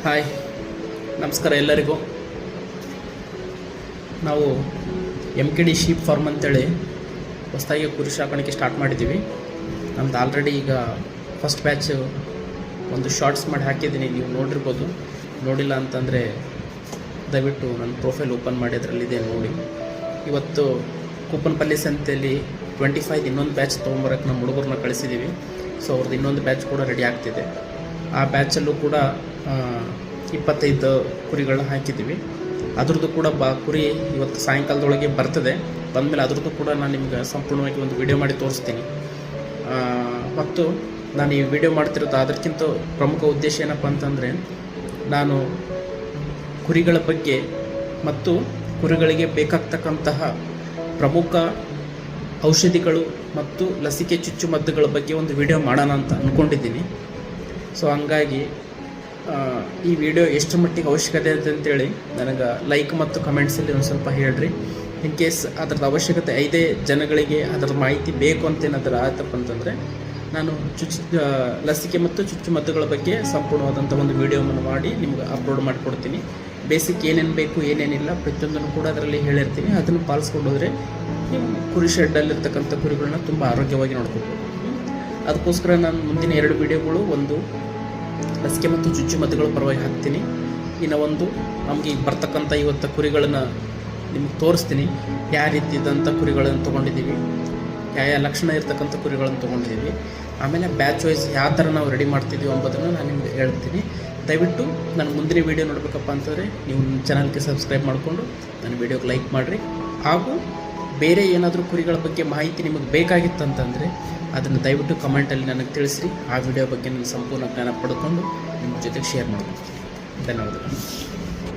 Hi, ನಮಸ್ಕಾರ ಎಲ್ಲರಿಗೂ. ನಾವು MKD ಶೀಪ್ ಫಾರ್ಮ್ ಅಂತೇಳಿ ಹೊಸದಾಗಿ ಕುರಿ ಸಾಕಾಣಿಕೆ ಸ್ಟಾರ್ಟ್ ಮಾಡಿದ್ದೀವಿ. ನಮ್ದು ಆಲ್ರೆಡಿ ಈಗ ಫಸ್ಟ್ ಬ್ಯಾಚ್ ಒಂದು ಶಾರ್ಟ್ಸ್ ಮಾಡಿ ಹಾಕಿದ್ದೀನಿ, ನೀವು ನೋಡಿರ್ಬೋದು. ನೋಡಿಲ್ಲ ಅಂತಂದರೆ ದಯವಿಟ್ಟು ನನ್ನ ಪ್ರೊಫೈಲ್ ಓಪನ್ ಮಾಡಿ ಅದರಲ್ಲಿದೆ ನೋಡಿ. ಇವತ್ತು ಕೂಪನ್ಪಲ್ಲಿ ಸಂತೆಯಲ್ಲಿ 25 ಇನ್ನೊಂದು ಬ್ಯಾಚ್ ತೊಗೊಂಬರೋಕ್ಕೆ ನಮ್ಮ ಹುಡುಗರನ್ನ ಕಳಿಸಿದ್ದೀವಿ. ಸೊ ಅವ್ರದ್ದು ಇನ್ನೊಂದು ಬ್ಯಾಚ್ ಕೂಡ ರೆಡಿ ಆಗ್ತಿದೆ. ಆ ಬ್ಯಾಚಲ್ಲೂ ಕೂಡ 25 ಕುರಿಗಳನ್ನ ಹಾಕಿದ್ದೀವಿ. ಅದ್ರದ್ದು ಕೂಡ ಕುರಿ ಇವತ್ತು ಸಾಯಂಕಾಲದೊಳಗೆ ಬರ್ತದೆ. ಬಂದಮೇಲೆ ಅದ್ರದ್ದು ಕೂಡ ನಾನು ನಿಮ್ಗೆ ಸಂಪೂರ್ಣವಾಗಿ ಒಂದು ವಿಡಿಯೋ ಮಾಡಿ ತೋರಿಸ್ತೀನಿ. ಮತ್ತು ನಾನು ಈ ವಿಡಿಯೋ ಮಾಡ್ತಿರೋದು ಅದಕ್ಕಿಂತ ಪ್ರಮುಖ ಉದ್ದೇಶ ಏನಪ್ಪ ಅಂತಂದರೆ, ನಾನು ಕುರಿಗಳ ಬಗ್ಗೆ ಮತ್ತು ಕುರಿಗಳಿಗೆ ಬೇಕಾಗ್ತಕ್ಕಂತಹ ಪ್ರಮುಖ ಔಷಧಿಗಳು ಮತ್ತು ಲಸಿಕೆ ಚುಚ್ಚುಮದ್ದುಗಳ ಬಗ್ಗೆ ಒಂದು ವಿಡಿಯೋ ಮಾಡೋಣ ಅಂತ ಅಂದ್ಕೊಂಡಿದ್ದೀನಿ. ಸೊ ಹಂಗಾಗಿ ಈ ವಿಡಿಯೋ ಎಷ್ಟು ಮಟ್ಟಿಗೆ ಅವಶ್ಯಕತೆ ಇದೆ ಅಂತೇಳಿ ನನಗೆ ಲೈಕ್ ಮತ್ತು ಕಮೆಂಟ್ಸಲ್ಲಿ ಒಂದು ಸ್ವಲ್ಪ ಹೇಳ್ರಿ. ಇನ್ ಕೇಸ್ ಅದರದ್ದು ಅವಶ್ಯಕತೆ 5 ಜನಗಳಿಗೆ ಅದರ ಮಾಹಿತಿ ಬೇಕು ಅಂತೇನಾದರೂ ಆಯ್ತಪ್ಪ ಅಂತಂದರೆ ನಾನು ಲಸಿಕೆ ಮತ್ತು ಚುಚ್ಚುಮದ್ದುಗಳ ಬಗ್ಗೆ ಸಂಪೂರ್ಣವಾದಂಥ ಒಂದು ವಿಡಿಯೋವನ್ನು ಮಾಡಿ ನಿಮ್ಗೆ ಅಪ್ಲೋಡ್ ಮಾಡಿಕೊಡ್ತೀನಿ. ಬೇಸಿಕ್ ಏನೇನು ಬೇಕು ಏನೇನಿಲ್ಲ ಪ್ರತಿಯೊಂದನ್ನು ಕೂಡ ಅದರಲ್ಲಿ ಹೇಳಿರ್ತೀನಿ. ಅದನ್ನು ಪಾಲಿಸ್ಕೊಂಡು ಹೋದರೆ ನಿಮ್ಮ ಕುರಿ ಶೆಡ್ಡಲ್ಲಿರ್ತಕ್ಕಂಥ ಕುರಿಗಳನ್ನ ತುಂಬ ಆರೋಗ್ಯವಾಗಿ ನೋಡ್ಕೋಬೋದು. ಅದಕ್ಕೋಸ್ಕರ ನಾನು ಮುಂದಿನ 2 ವಿಡಿಯೋಗಳು, ಒಂದು ಲಸಿಕೆ ಮತ್ತು ಚುಚ್ಚುಮದ್ದುಗಳ ಪರವಾಗಿ ಹಾಕ್ತೀನಿ, ಇನ್ನು ಒಂದು ನಮಗೆ ಈಗ ಬರ್ತಕ್ಕಂಥ ಇವತ್ತು ಕುರಿಗಳನ್ನು ನಿಮ್ಗೆ ತೋರಿಸ್ತೀನಿ. ಯಾವ ರೀತಿ ಇದ್ದಂಥ ಕುರಿಗಳನ್ನು ತೊಗೊಂಡಿದ್ದೀವಿ, ಯಾವ ಲಕ್ಷಣ ಇರ್ತಕ್ಕಂಥ ಕುರಿಗಳನ್ನು ತೊಗೊಂಡಿದ್ದೀವಿ, ಆಮೇಲೆ ಬ್ಯಾಚ್ ವೈಸ್ ಯಾವ ಥರ ನಾವು ರೆಡಿ ಮಾಡ್ತಿದ್ದೀವಿ ಎಂಬುದನ್ನು ನಾನು ನಿಮ್ಗೆ ಹೇಳ್ತೀನಿ. ದಯವಿಟ್ಟು ನಾನು ಮುಂದಿನ ವೀಡಿಯೋ ನೋಡಬೇಕಪ್ಪ ಅಂತಂದರೆ ನೀವು ನನ್ನ ಚಾನಲ್ಗೆ ಸಬ್ಸ್ಕ್ರೈಬ್ ಮಾಡಿಕೊಂಡು ನನ್ನ ವೀಡಿಯೋಗೆ ಲೈಕ್ ಮಾಡಿರಿ. ಹಾಗೂ ಬೇರೆ ಏನಾದರೂ ಕುರಿಗಳ ಬಗ್ಗೆ ಮಾಹಿತಿ ನಿಮಗೆ ಬೇಕಾಗಿತ್ತಂತಂದರೆ ಅದನ್ನು ದಯವಿಟ್ಟು ಕಮೆಂಟಲ್ಲಿ ನನಗೆ ತಿಳಿಸ್ರಿ. ಆ ವಿಡಿಯೋ ಬಗ್ಗೆ ನಾನು ಸಂಪೂರ್ಣ ಜ್ಞಾನ ಪಡ್ಕೊಂಡು ನಿಮ್ಮ ಜೊತೆಗೆ ಶೇರ್ ಮಾಡ್ತೀನಿ. ಧನ್ಯವಾದಗಳು.